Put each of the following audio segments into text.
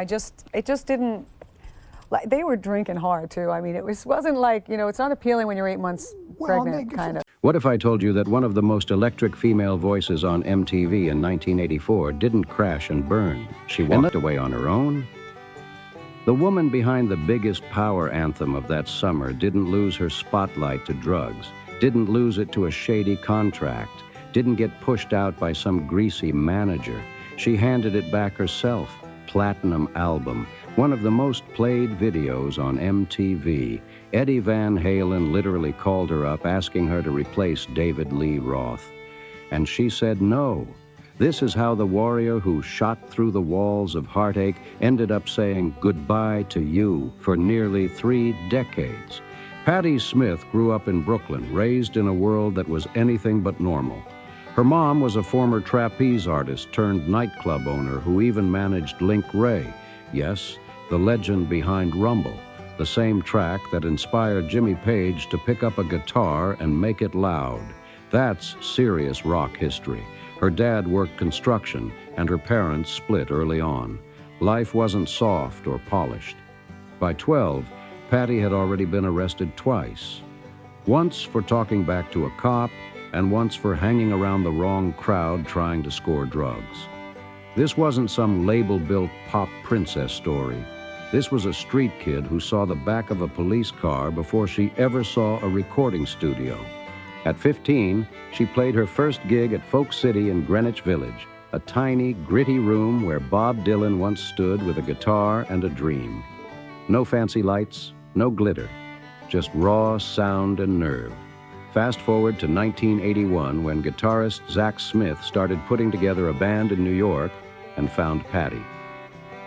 It just didn't, like, they were drinking hard too. I mean, wasn't like, you know, it's not appealing when you're 8 months pregnant, kind of. What if I told you that one of the most electric female voices on MTV in 1984 didn't crash and burn? She walked away on her own. The woman behind the biggest power anthem of that summer didn't lose her spotlight to drugs, didn't lose it to a shady contract, didn't get pushed out by some greasy manager. She handed it back herself. Platinum album, one of the most played videos on MTV. Eddie Van Halen literally called her up, asking her to replace David Lee Roth. And she said no. This is how the warrior who shot through the walls of heartache ended up saying goodbye to you for nearly 3 decades. Patti Smith grew up in Brooklyn, raised in a world that was anything but normal. Her mom was a former trapeze artist turned nightclub owner who even managed Link Wray. Yes, the legend behind Rumble, the same track that inspired Jimmy Page to pick up a guitar and make it loud. That's serious rock history. Her dad worked construction and her parents split early on. Life wasn't soft or polished. By 12, Patti had already been arrested twice. Once for talking back to a cop, and once for hanging around the wrong crowd trying to score drugs. This wasn't some label-built pop princess story. This was a street kid who saw the back of a police car before she ever saw a recording studio. At 15, she played her first gig at Folk City in Greenwich Village, a tiny, gritty room where Bob Dylan once stood with a guitar and a dream. No fancy lights, no glitter, just raw sound and nerve. Fast forward to 1981 when guitarist Zach Smith started putting together a band in New York and found Patti.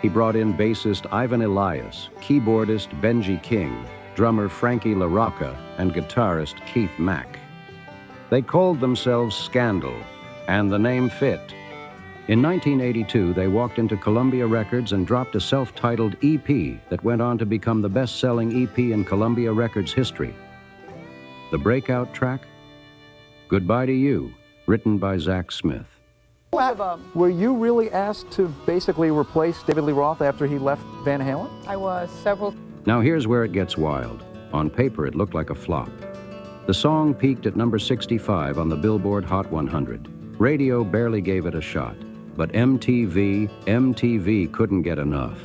He brought in bassist Ivan Elias, keyboardist Benji King, drummer Frankie LaRocca, and guitarist Keith Mack. They called themselves Scandal, and the name fit. In 1982, they walked into Columbia Records and dropped a self-titled EP that went on to become the best-selling EP in Columbia Records history. The breakout track, Goodbye to You, written by Zach Smith. Were you really asked to basically replace David Lee Roth after he left Van Halen? I was, several. Now here's where it gets wild. On paper, it looked like a flop. The song peaked at number 65 on the Billboard Hot 100. Radio barely gave it a shot, but MTV couldn't get enough.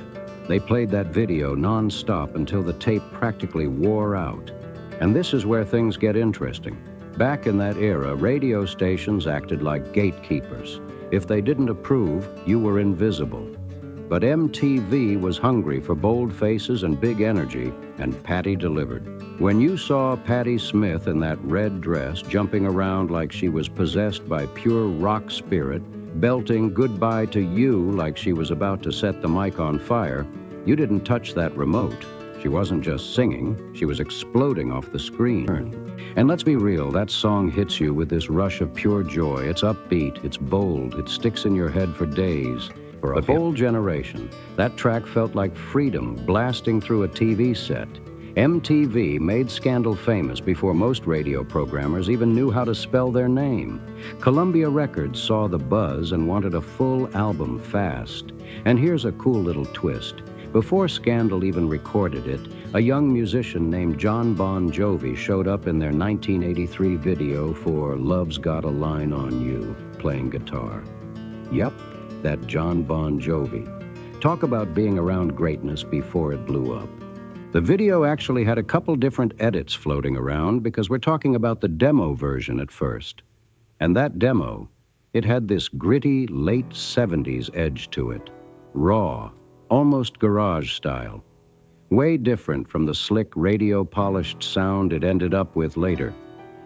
They played that video non-stop until the tape practically wore out. And this is where things get interesting. Back in that era, radio stations acted like gatekeepers. If they didn't approve, you were invisible. But MTV was hungry for bold faces and big energy, and Patti delivered. When you saw Patti Smith in that red dress, jumping around like she was possessed by pure rock spirit, belting Goodbye to You like she was about to set the mic on fire, you didn't touch that remote. She wasn't just singing, she was exploding off the screen. And let's be real, that song hits you with this rush of pure joy. It's upbeat, it's bold, it sticks in your head for days. For a whole generation, that track felt like freedom blasting through a TV set. MTV made Scandal famous before most radio programmers even knew how to spell their name. Columbia Records saw the buzz and wanted a full album fast. And here's a cool little twist. Before Scandal even recorded it, a young musician named John Bon Jovi showed up in their 1983 video for Love's Got a Line on You, playing guitar. Yep, that John Bon Jovi. Talk about being around greatness before it blew up. The video actually had a couple different edits floating around because we're talking about the demo version at first. And that demo, it had this gritty late 70s edge to it. Raw, almost garage style. Way different from the slick radio-polished sound it ended up with later.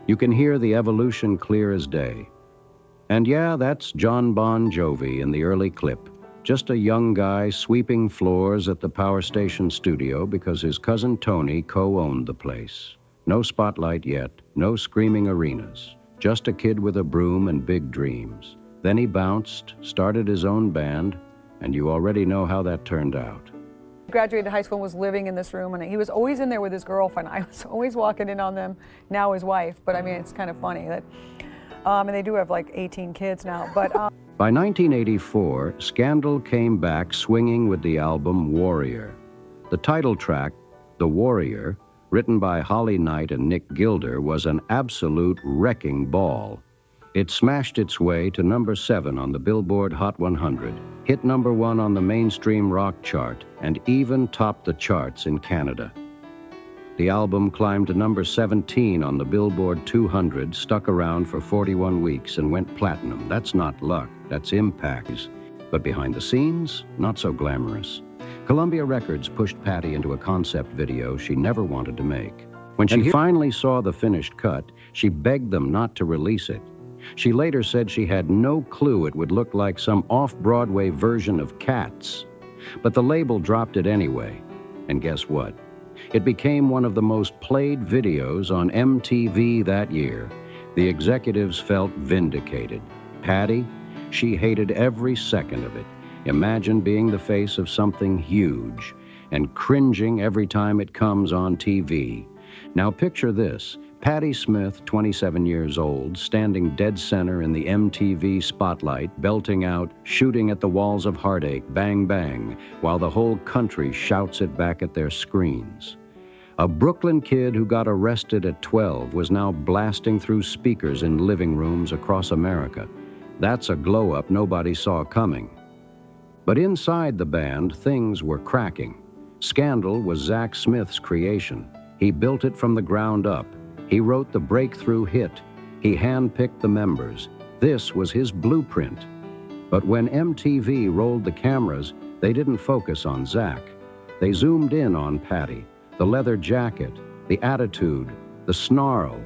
You can hear the evolution clear as day. And yeah, that's John Bon Jovi in the early clip. Just a young guy sweeping floors at the Power Station studio because his cousin Tony co-owned the place. No spotlight yet, no screaming arenas. Just a kid with a broom and big dreams. Then he bounced, started his own band, and you already know how that turned out. Graduated high school and was living in this room, and he was always in there with his girlfriend. I was always walking in on them, now his wife, but I mean, it's kind of funny that, and they do have like 18 kids now, but By 1984, Scandal came back swinging with the album Warrior. The title track, The Warrior, written by Holly Knight and Nick Gilder, was an absolute wrecking ball. It smashed its way to number 7 on the Billboard Hot 100, hit number 1 on the mainstream rock chart, and even topped the charts in Canada. The album climbed to number 17 on the Billboard 200, stuck around for 41 weeks, and went platinum. That's not luck, that's impact. But behind the scenes, not so glamorous. Columbia Records pushed Patti into a concept video she never wanted to make. When she finally saw the finished cut, she begged them not to release it. She later said she had no clue it would look like some off-Broadway version of Cats. But the label dropped it anyway. And guess what? It became one of the most played videos on MTV that year. The executives felt vindicated. Patti, she hated every second of it. Imagine being the face of something huge and cringing every time it comes on TV. Now picture this. Patti Smith, 27 years old, standing dead center in the MTV spotlight, belting out, "Shooting at the Walls of Heartache, Bang Bang," while the whole country shouts it back at their screens. A Brooklyn kid who got arrested at 12 was now blasting through speakers in living rooms across America. That's a glow-up nobody saw coming. But inside the band, things were cracking. Scandal was Zach Smith's creation. He built it from the ground up. He wrote the breakthrough hit. He handpicked the members. This was his blueprint. But when MTV rolled the cameras, they didn't focus on Zach. They zoomed in on Patti, the leather jacket, the attitude, the snarl.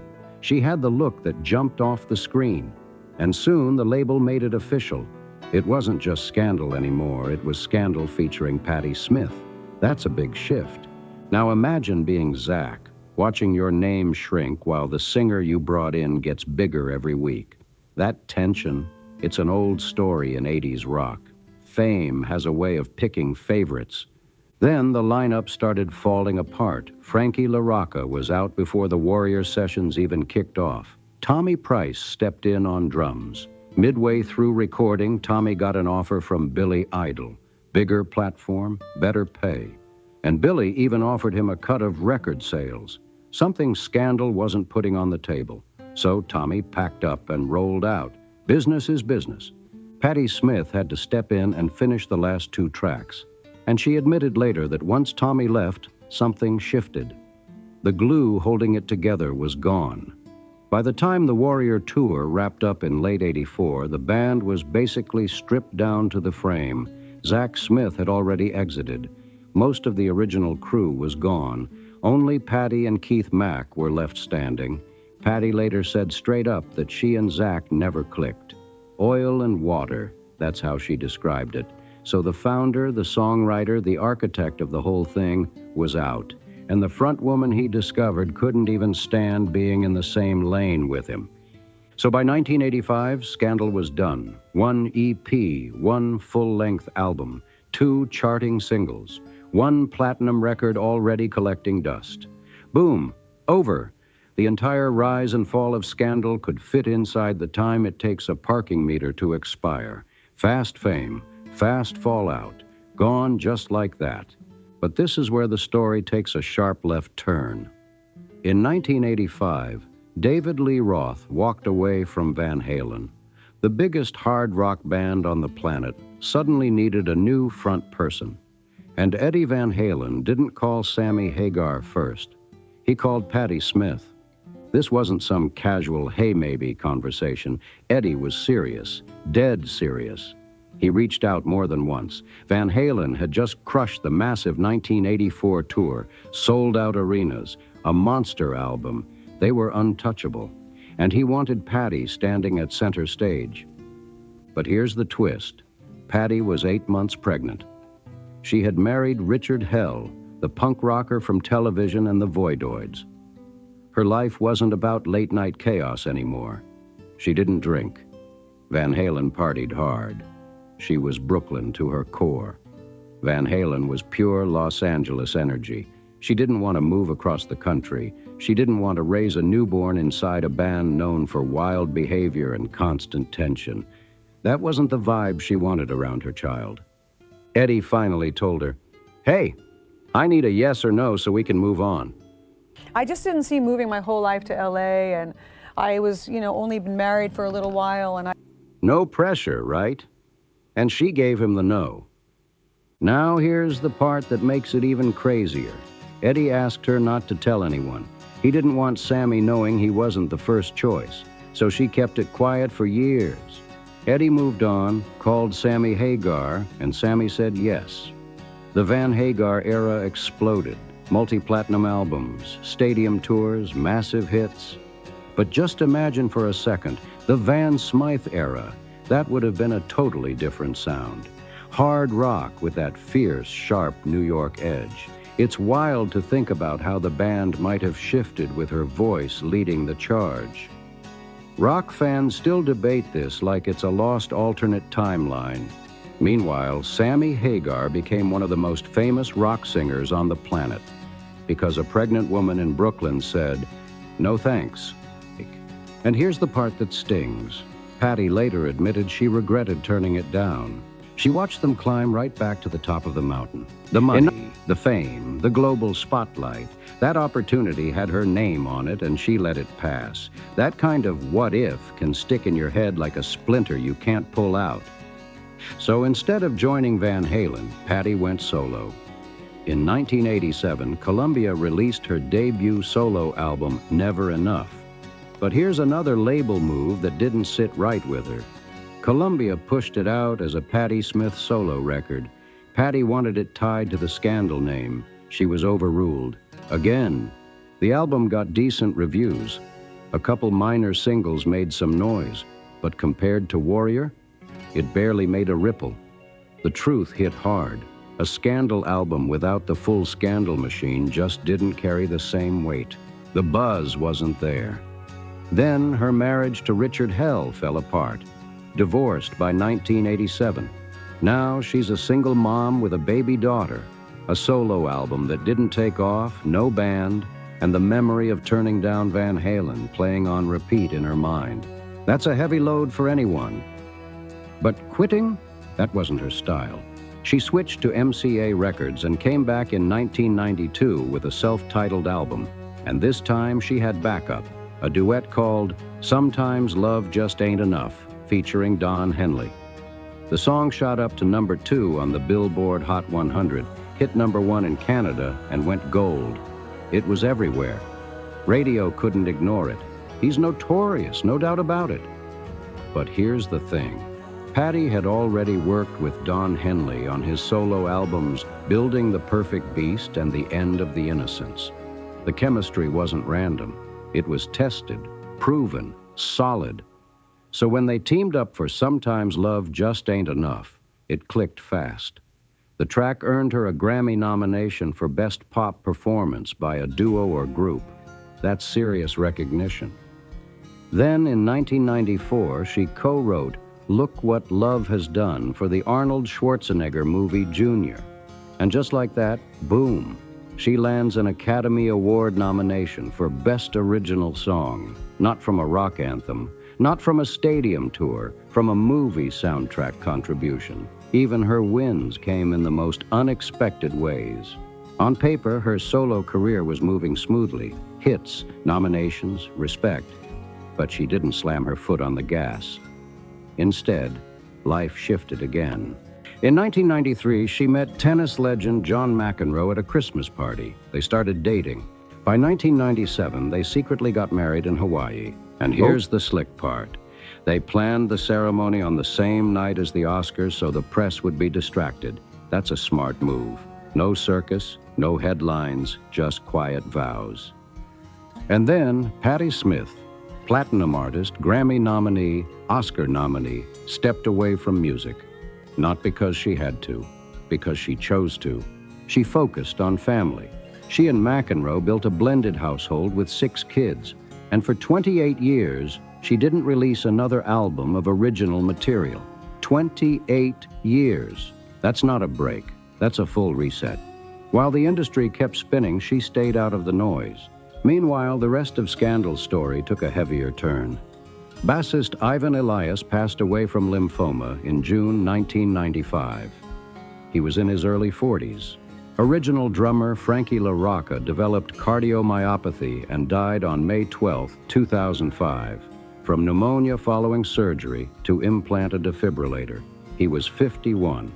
She had the look that jumped off the screen. And soon the label made it official. It wasn't just Scandal anymore. It was Scandal featuring Patti Smith. That's a big shift. Now imagine being Zach, watching your name shrink while the singer you brought in gets bigger every week. That tension, it's an old story in 80s rock. Fame has a way of picking favorites. Then the lineup started falling apart. Frankie LaRocca was out before the Warrior sessions even kicked off. Tommy Price stepped in on drums. Midway through recording, Tommy got an offer from Billy Idol. Bigger platform, better pay. And Billy even offered him a cut of record sales. Something Scandal wasn't putting on the table. So Tommy packed up and rolled out. Business is business. Patti Smith had to step in and finish the last 2 tracks. And she admitted later that once Tommy left, something shifted. The glue holding it together was gone. By the time the Warrior tour wrapped up in late '84, the band was basically stripped down to the frame. Zach Smith had already exited. Most of the original crew was gone. Only Patti and Keith Mack were left standing. Patti later said straight up that she and Zach never clicked. Oil and water, that's how she described it. So the founder, the songwriter, the architect of the whole thing was out. And the front woman he discovered couldn't even stand being in the same lane with him. So by 1985, Scandal was done. 1 EP, 1 full-length album, 2 charting singles, 1 platinum record already collecting dust. Boom, over. The entire rise and fall of Scandal could fit inside the time it takes a parking meter to expire. Fast fame, fast fallout, gone just like that. But this is where the story takes a sharp left turn. In 1985, David Lee Roth walked away from Van Halen. The biggest hard rock band on the planet suddenly needed a new front person. And Eddie Van Halen didn't call Sammy Hagar first. He called Patti Smith. This wasn't some casual hey maybe conversation. Eddie was serious, dead serious. He reached out more than once. Van Halen had just crushed the massive 1984 tour, sold out arenas, a monster album. They were untouchable. And he wanted Patti standing at center stage. But here's the twist. Patti was 8 months pregnant. She had married Richard Hell, the punk rocker from television and the Voidoids. Her life wasn't about late-night chaos anymore. She didn't drink. Van Halen partied hard. She was Brooklyn to her core. Van Halen was pure Los Angeles energy. She didn't want to move across the country. She didn't want to raise a newborn inside a band known for wild behavior and constant tension. That wasn't the vibe she wanted around her child. Eddie finally told her, "Hey, I need a yes or no so we can move on." I just didn't see moving my whole life to LA, and I was, only been married for a little while, and No pressure, right? And she gave him the no. Now here's the part that makes it even crazier. Eddie asked her not to tell anyone. He didn't want Sammy knowing he wasn't the first choice, so she kept it quiet for years. Eddie moved on, called Sammy Hagar, and Sammy said yes. The Van Hagar era exploded. Multi-platinum albums, stadium tours, massive hits. But just imagine for a second, the Van Smythe era. That would have been a totally different sound. Hard rock with that fierce, sharp New York edge. It's wild to think about how the band might have shifted with her voice leading the charge. Rock fans still debate this like it's a lost alternate timeline. Meanwhile, Sammy Hagar became one of the most famous rock singers on the planet because a pregnant woman in Brooklyn said, "No thanks." And here's the part that stings. Patti later admitted she regretted turning it down. She watched them climb right back to the top of the mountain. The money, the fame, the global spotlight, that opportunity had her name on it and she let it pass. That kind of what if can stick in your head like a splinter you can't pull out. So instead of joining Van Halen, Patti went solo. In 1987, Columbia released her debut solo album, Never Enough. But here's another label move that didn't sit right with her. Columbia pushed it out as a Patti Smith solo record. Patti wanted it tied to the Scandal name. She was overruled. Again. The album got decent reviews. A couple minor singles made some noise, but compared to Warrior, it barely made a ripple. The truth hit hard. A Scandal album without the full Scandal machine just didn't carry the same weight. The buzz wasn't there. Then her marriage to Richard Hell fell apart. Divorced by 1987. Now she's a single mom with a baby daughter. A solo album that didn't take off, no band, and the memory of turning down Van Halen playing on repeat in her mind. That's a heavy load for anyone. But quitting? That wasn't her style. She switched to MCA Records and came back in 1992 with a self-titled album. And this time she had backup, a duet called Sometimes Love Just Ain't Enough, featuring Don Henley. The song shot up to #2 on the Billboard Hot 100, hit #1 in Canada, and went gold. It was everywhere. Radio couldn't ignore it. He's notorious, no doubt about it. But here's the thing. Patti had already worked with Don Henley on his solo albums Building the Perfect Beast and The End of the Innocents. The chemistry wasn't random. It was tested, proven, solid. So when they teamed up for Sometimes Love Just Ain't Enough, it clicked fast. The track earned her a Grammy nomination for Best Pop Performance by a duo or group. That's serious recognition. Then in 1994, she co-wrote Look What Love Has Done for the Arnold Schwarzenegger movie Junior. And just like that, boom, she lands an Academy Award nomination for Best Original Song, not from a rock anthem, not from a stadium tour, from a movie soundtrack contribution. Even her wins came in the most unexpected ways. On paper, her solo career was moving smoothly. Hits, nominations, respect. But she didn't slam her foot on the gas. Instead, life shifted again. In 1993, she met tennis legend John McEnroe at a Christmas party. They started dating. By 1997, they secretly got married in Hawaii. And here's the slick part. They planned the ceremony on the same night as the Oscars so the press would be distracted. That's a smart move. No circus, no headlines, just quiet vows. And then Patti Smith, platinum artist, Grammy nominee, Oscar nominee, stepped away from music. Not because she had to, because she chose to. She focused on family. She and McEnroe built a blended household with 6 kids. And for 28 years, she didn't release another album of original material. 28 years. That's not a break. That's a full reset. While the industry kept spinning, she stayed out of the noise. Meanwhile, the rest of Scandal's story took a heavier turn. Bassist Ivan Elias passed away from lymphoma in June 1995. He was in his early 40s. Original drummer Frankie LaRocca developed cardiomyopathy and died on May 12, 2005, from pneumonia following surgery to implant a defibrillator. He was 51.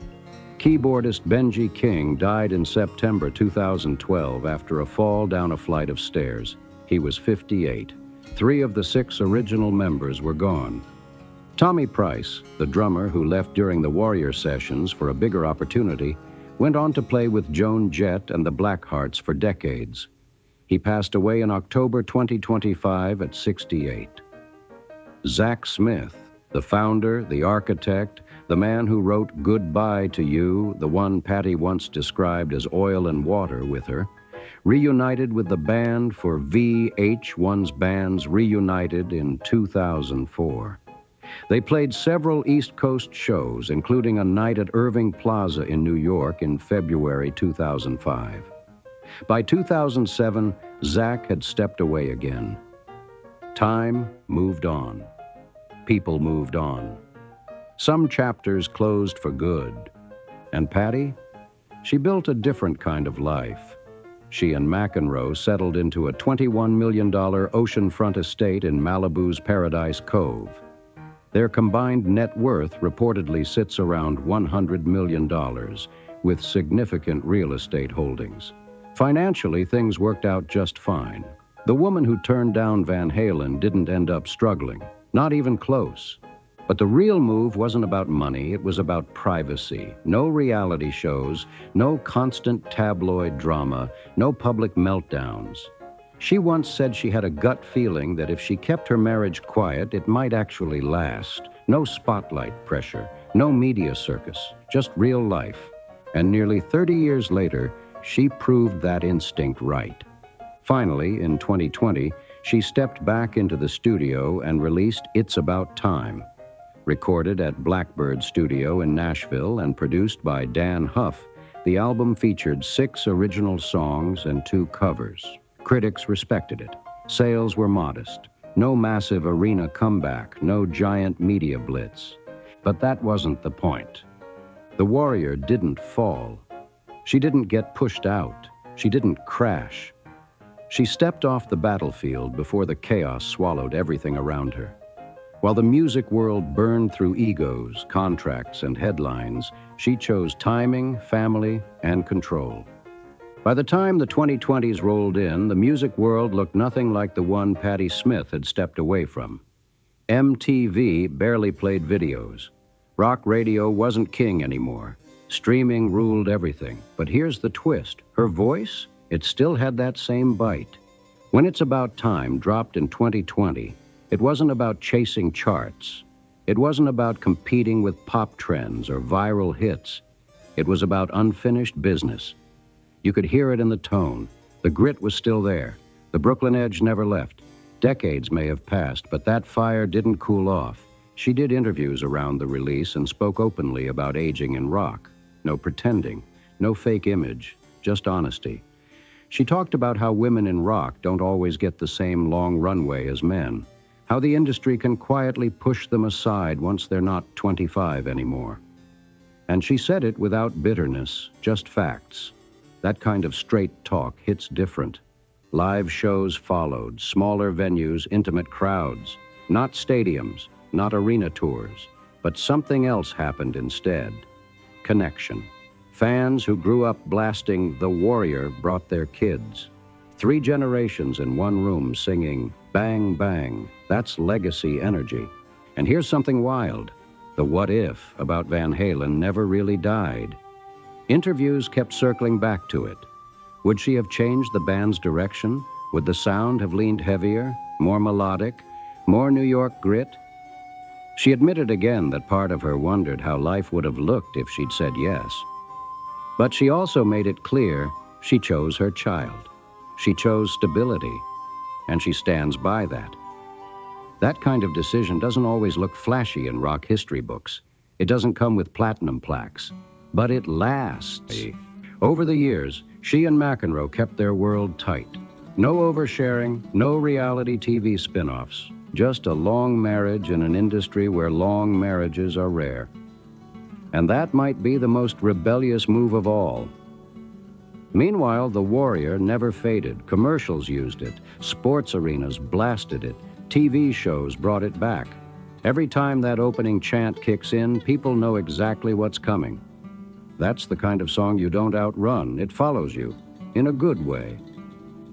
Keyboardist Benji King died in September 2012 after a fall down a flight of stairs. He was 58. 3 of the 6 original members were gone. Tommy Price, the drummer who left during the Warrior sessions for a bigger opportunity, went on to play with Joan Jett and the Blackhearts for decades. He passed away in October 2025 at 68. Zach Smith, the founder, the architect, the man who wrote Goodbye to You, the one Patty once described as oil and water with her, reunited with the band for VH1's Bands Reunited in 2004. They played several East Coast shows, including a night at Irving Plaza in New York in February 2005. By 2007, Zach had stepped away again. Time moved on. People moved on. Some chapters closed for good. And Patty? She built a different kind of life. She and McEnroe settled into a $21 million oceanfront estate in Malibu's Paradise Cove. Their combined net worth reportedly sits around $100 million, with significant real estate holdings. Financially, things worked out just fine. The woman who turned down Van Halen didn't end up struggling, not even close. But the real move wasn't about money, it was about privacy. No reality shows, no constant tabloid drama, no public meltdowns. She once said she had a gut feeling that if she kept her marriage quiet, it might actually last. No spotlight pressure, no media circus, just real life. And nearly 30 years later, she proved that instinct right. Finally, in 2020, she stepped back into the studio and released It's About Time. Recorded at Blackbird Studio in Nashville and produced by Dan Huff, the album featured 6 original songs and 2 covers. Critics respected it. Sales were modest. No massive arena comeback, no giant media blitz. But that wasn't the point. The Warrior didn't fall. She didn't get pushed out. She didn't crash. She stepped off the battlefield before the chaos swallowed everything around her. While the music world burned through egos, contracts, and headlines, she chose timing, family, and control. By the time the 2020s rolled in, the music world looked nothing like the one Patti Smith had stepped away from. MTV barely played videos. Rock radio wasn't king anymore. Streaming ruled everything. But here's the twist. Her voice? It still had that same bite. When It's About Time dropped in 2020, it wasn't about chasing charts. It wasn't about competing with pop trends or viral hits. It was about unfinished business. You could hear it in the tone. The grit was still there. The Brooklyn edge never left. Decades may have passed, but that fire didn't cool off. She did interviews around the release and spoke openly about aging in rock. No pretending, no fake image, just honesty. She talked about how women in rock don't always get the same long runway as men, how the industry can quietly push them aside once they're not 25 anymore. And she said it without bitterness, just facts. That kind of straight talk hits different. Live shows followed, smaller venues, intimate crowds. Not stadiums, not arena tours, but something else happened instead. Connection. Fans who grew up blasting The Warrior brought their kids. 3 generations in one room singing Bang Bang. That's legacy energy. And here's something wild. The what if about Van Halen never really died. Interviews kept circling back to it. Would she have changed the band's direction? Would the sound have leaned heavier, more melodic, more New York grit? She admitted again that part of her wondered how life would have looked if she'd said yes. But she also made it clear she chose her child. She chose stability, and she stands by that. That kind of decision doesn't always look flashy in rock history books. It doesn't come with platinum plaques, but it lasts. Over the years, she and McEnroe kept their world tight. No oversharing, no reality TV spin-offs, Just a long marriage in an industry where long marriages are rare. And that might be the most rebellious move of all. Meanwhile, the Warrior never faded. Commercials used it. Sports arenas blasted it. TV shows brought it back. Every time that opening chant kicks in, people know exactly what's coming. That's the kind of song you don't outrun. It follows you, in a good way.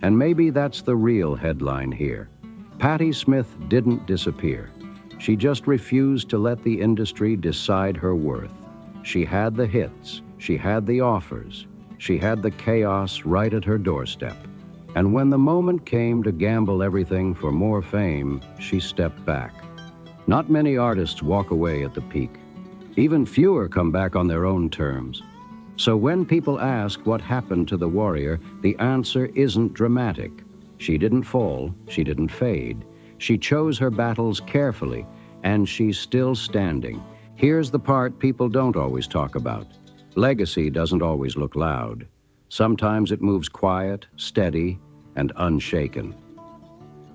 And maybe that's the real headline here. Patti Smith didn't disappear. She just refused to let the industry decide her worth. She had the hits. She had the offers. She had the chaos right at her doorstep. And when the moment came to gamble everything for more fame, she stepped back. Not many artists walk away at the peak. Even fewer come back on their own terms. So when people ask what happened to the Warrior, the answer isn't dramatic. She didn't fall, she didn't fade. She chose her battles carefully, and she's still standing. Here's the part people don't always talk about. Legacy doesn't always look loud. Sometimes it moves quiet, steady, and unshaken.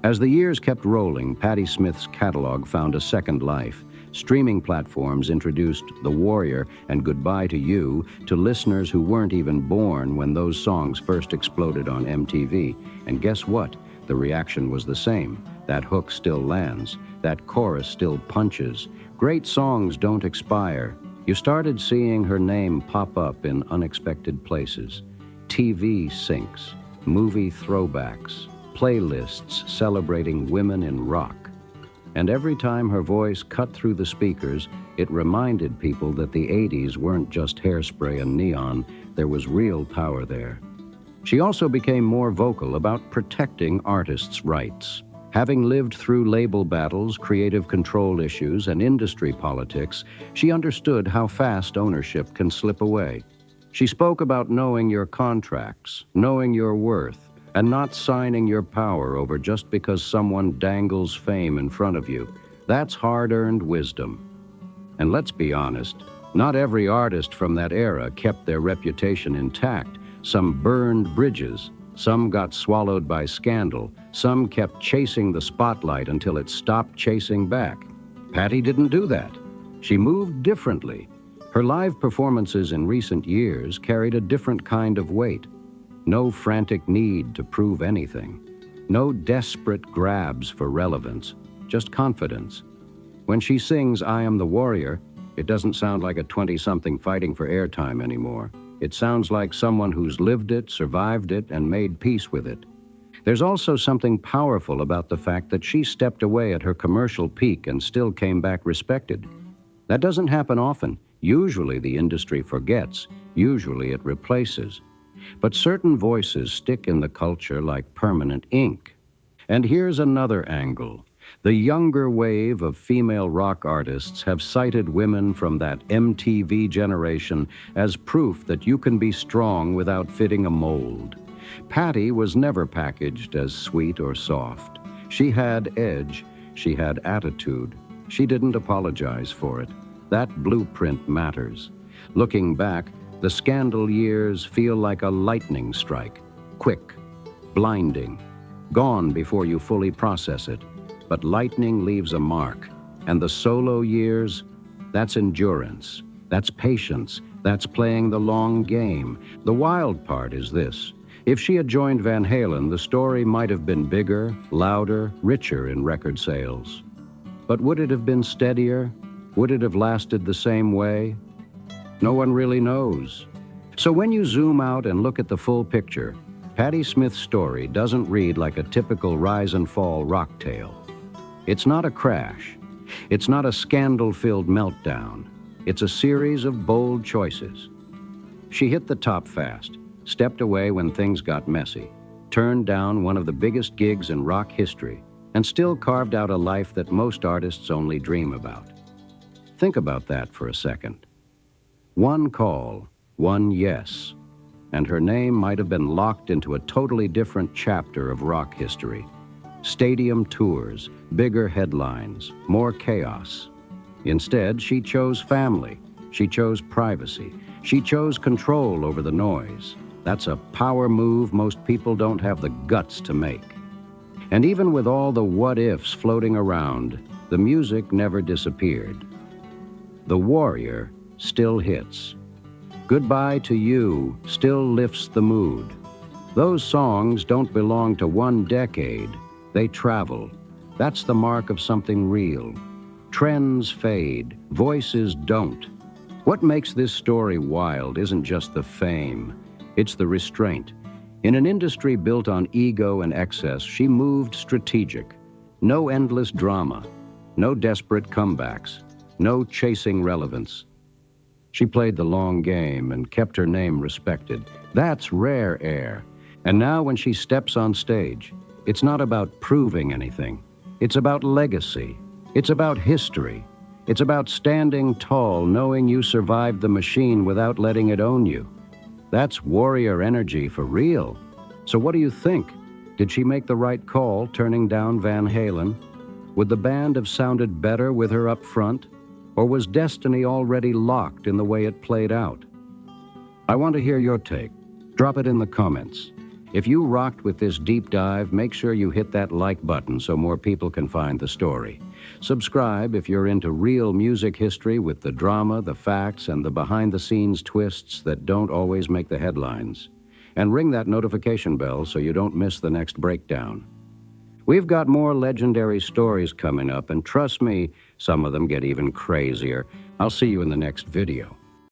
As the years kept rolling, Patti Smith's catalog found a second life. Streaming platforms introduced The Warrior and Goodbye to You to listeners who weren't even born when those songs first exploded on MTV. And guess what? The reaction was the same. That hook still lands. That chorus still punches. Great songs don't expire. You started seeing her name pop up in unexpected places. TV syncs, movie throwbacks, playlists celebrating women in rock. And every time her voice cut through the speakers, it reminded people that the 80s weren't just hairspray and neon. There was real power there. She also became more vocal about protecting artists' rights. Having lived through label battles, creative control issues, and industry politics, she understood how fast ownership can slip away. She spoke about knowing your contracts, knowing your worth, and not signing your power over just because someone dangles fame in front of you. That's hard-earned wisdom. And let's be honest, not every artist from that era kept their reputation intact. Some burned bridges. Some got swallowed by scandal. Some kept chasing the spotlight until it stopped chasing back. Patti didn't do that. She moved differently. Her live performances in recent years carried a different kind of weight. No frantic need to prove anything. No desperate grabs for relevance, just confidence. When she sings I Am the Warrior, it doesn't sound like a 20-something fighting for airtime anymore. It sounds like someone who's lived it, survived it, and made peace with it. There's also something powerful about the fact that she stepped away at her commercial peak and still came back respected. That doesn't happen often. Usually the industry forgets. Usually it replaces. But certain voices stick in the culture like permanent ink. And here's another angle. The younger wave of female rock artists have cited women from that MTV generation as proof that you can be strong without fitting a mold. Patti was never packaged as sweet or soft. She had edge. She had attitude. She didn't apologize for it. That blueprint matters. Looking back, the scandal years feel like a lightning strike. Quick, blinding, gone before you fully process it. But lightning leaves a mark. And the solo years, that's endurance. That's patience. That's playing the long game. The wild part is this. If she had joined Van Halen, the story might have been bigger, louder, richer in record sales. But would it have been steadier? Would it have lasted the same way? No one really knows. So when you zoom out and look at the full picture, Patti Smith's story doesn't read like a typical rise and fall rock tale. It's not a crash. It's not a scandal-filled meltdown. It's a series of bold choices. She hit the top fast, stepped away when things got messy, turned down one of the biggest gigs in rock history, and still carved out a life that most artists only dream about. Think about that for a second. One call, one yes, and her name might have been locked into a totally different chapter of rock history. Stadium tours, bigger headlines, more chaos. Instead, she chose family. She chose privacy. She chose control over the noise. That's a power move most people don't have the guts to make. And even with all the what-ifs floating around, the music never disappeared. The Warrior still hits. Goodbye to You still lifts the mood. Those songs don't belong to one decade. They travel. That's the mark of something real. Trends fade, voices don't. What makes this story wild isn't just the fame, it's the restraint. In an industry built on ego and excess, she moved strategic. No endless drama, no desperate comebacks, no chasing relevance. She played the long game and kept her name respected. That's rare air. And now when she steps on stage, it's not about proving anything. It's about legacy. It's about history. It's about standing tall, knowing you survived the machine without letting it own you. That's warrior energy for real. So what do you think? Did she make the right call turning down Van Halen? Would the band have sounded better with her up front? Or was destiny already locked in the way it played out? I want to hear your take. Drop it in the comments. If you rocked with this deep dive, make sure you hit that like button so more people can find the story. Subscribe if you're into real music history with the drama, the facts, and the behind-the-scenes twists that don't always make the headlines. And ring that notification bell so you don't miss the next breakdown. We've got more legendary stories coming up, and trust me, some of them get even crazier. I'll see you in the next video.